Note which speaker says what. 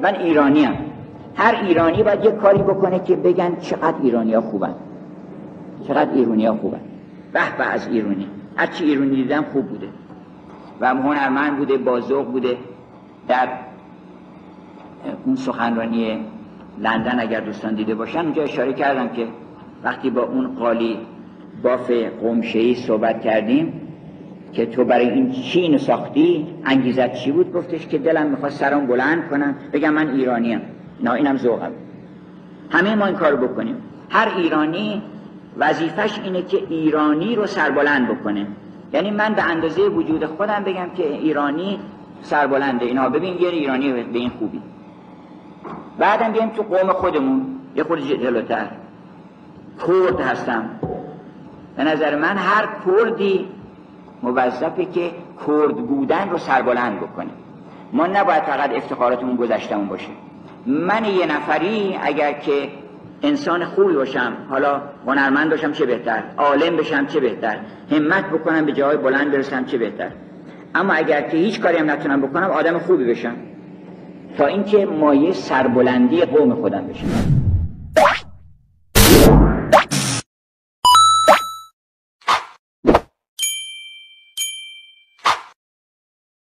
Speaker 1: من ایرانیم. هر ایرانی باید یک کاری بکنه که بگن چقدر ایرانی‌ها خوبن، چقدر ایرانی‌ها خوبن، به به از ایرانی. هر چی ایرانی دیدم خوب بوده و هنرمند بوده، باذوق بوده. در اون سخنرانی لندن اگر دوستان دیده باشن اونجا اشاره کردم که وقتی با اون قالی باف قمشه‌ای صحبت کردیم که تو برای این چی اینو ساختی، انگیزت چی بود؟ گفتش که دلم میخواست سرم بلند کنم بگم من ایرانیم. نه اینم ذوقم. همه ما این کارو بکنیم. هر ایرانی وظیفش اینه که ایرانی رو سربلند بکنه. یعنی من به اندازه وجود خودم بگم که ایرانی سربلنده. اینا ببین یه ایرانی به این خوبی. بعدم بیایم تو قوم خودمون یه خورده جلوتر. کرد هستم. به نظر من هر کردی موظفه که کرد بودن رو سربلند بکنه. ما نباید فقط افتخاراتمون گذشتمون باشه. من یه نفری اگر که انسان خوبی باشم، حالا هنرمند باشم چه بهتر، عالم بشم چه بهتر، همت بکنم به جای بلند برسم چه بهتر. اما اگر که هیچ کاری هم نتونم بکنم آدم خوبی بشم تا اینکه مایه سربلندی قوم خودم بشم.